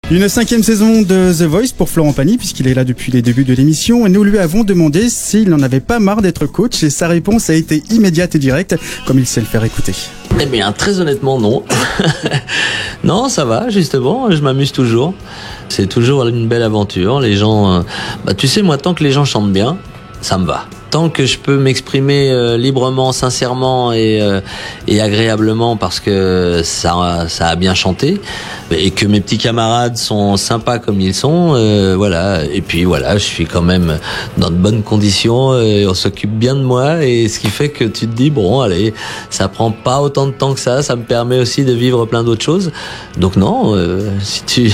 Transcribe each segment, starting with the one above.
Une 5e saison de The Voice pour Florent Pagny, puisqu'il est là depuis les débuts de l'émission. Et nous lui avons demandé s'il n'en avait pas marre d'être coach. Et sa réponse a été immédiate et directe, comme il sait le faire écouter. Eh bien, très honnêtement, non. Non, ça va, justement, je m'amuse toujours. C'est toujours une belle aventure. Les gens, tu sais, moi, tant que les gens chantent bien, ça me va. Tant que je peux m'exprimer librement, sincèrement et agréablement parce que ça a bien chanté et que mes petits camarades sont sympas comme ils sont, voilà. Et puis voilà, je suis quand même dans de bonnes conditions et on s'occupe bien de moi et ce qui fait que tu te dis bon, allez, ça prend pas autant de temps que ça me permet aussi de vivre plein d'autres choses. Donc non, si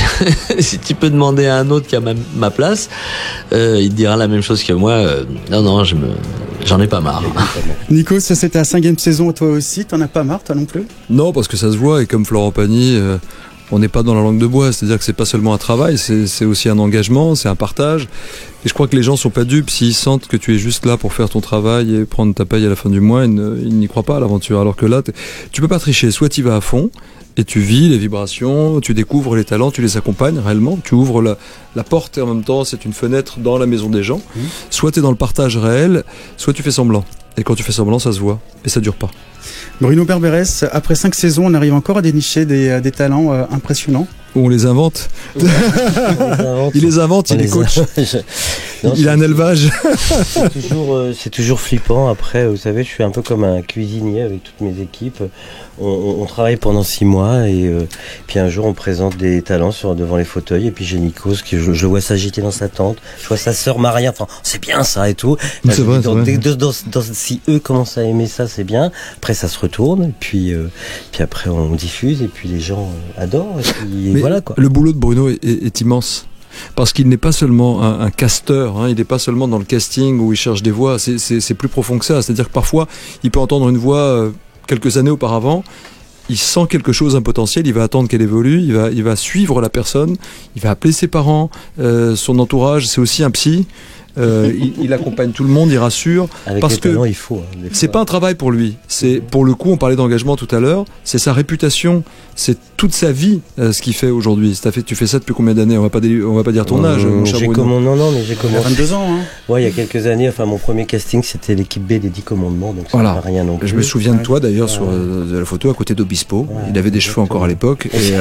tu peux demander à un autre qui a ma place, il te dira la même chose que moi. Non, j'en ai pas marre. Nico, ça c'est ta 5e saison, toi aussi, t'en as pas marre, toi non plus? Non, parce que ça se voit, et comme Florent Pagny, on n'est pas dans la langue de bois, c'est-à-dire que c'est pas seulement un travail, c'est aussi un engagement, c'est un partage. Et je crois que les gens sont pas dupes s'ils sentent que tu es juste là pour faire ton travail et prendre ta paye à la fin du mois, ils n'y croient pas à l'aventure. Alors que là, tu peux pas tricher, soit tu vas à fond, et tu vis les vibrations, tu découvres les talents, tu les accompagnes réellement, tu ouvres la porte et en même temps c'est une fenêtre dans la maison des gens. Soit tu es dans le partage réel, soit tu fais semblant. Et quand tu fais semblant, ça se voit. Et ça dure pas. Bruno Berberès, après 5 saisons, on arrive encore à dénicher des talents impressionnants. On les invente. Il les invente, il est coach. Il a un élevage. C'est toujours flippant. Après, vous savez, je suis un peu comme un cuisinier avec toutes mes équipes. On travaille pendant 6 mois et puis un jour on présente des talents devant les fauteuils et puis j'ai Nikos qui je le vois s'agiter dans sa tente. Je vois sa sœur Maria. Enfin, c'est bien ça et tout. C'est vrai, si eux commencent à aimer ça, c'est bien. Après, ça se retourne et puis après on diffuse et puis les gens adorent. Et puis, voilà, quoi. Le boulot de Bruno est immense. Parce qu'il n'est pas seulement un casteur, hein, il n'est pas seulement dans le casting où il cherche des voix, c'est plus profond que ça. C'est-à-dire que parfois, il peut entendre une voix quelques années auparavant, il sent quelque chose, un potentiel, il va attendre qu'elle évolue, il va suivre la personne, il va appeler ses parents, son entourage, c'est aussi un psy. Il accompagne tout le monde, il rassure. Avec parce les que talents, il faut. C'est pas un travail pour lui. C'est pour le coup, on parlait d'engagement tout à l'heure. C'est sa réputation, c'est toute sa vie ce qu'il fait aujourd'hui. Tu fais ça depuis combien d'années? On va pas dire ton âge. Mon cher Bruno. Mais j'ai commencé. 22 ans. Hein. Ouais, il y a quelques années. Enfin, mon premier casting, c'était l'équipe B des 10 commandements. Donc ça voilà. n'a rien non plus. Je me souviens de toi d'ailleurs sur de la photo à côté d'Obispo. Ouais, il avait des cheveux encore à l'époque. Et,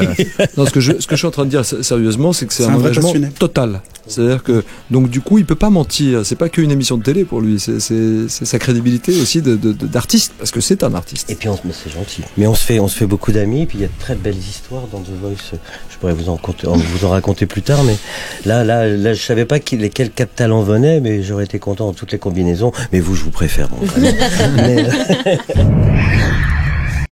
non, ce que je suis en train de dire sérieusement, c'est que c'est un engagement total. C'est-à-dire que donc du coup, il peut pas mentir. C'est pas qu'une émission de télé pour lui. C'est sa crédibilité aussi d'artiste, parce que c'est un artiste. Et puis c'est gentil. Mais on se fait beaucoup d'amis. Et puis il y a de très belles histoires dans The Voice. Je pourrais vous en raconter plus tard. Mais là, je savais pas lesquels 4 talents venaient, mais j'aurais été content dans toutes les combinaisons. Mais vous, je vous préfère. Bon,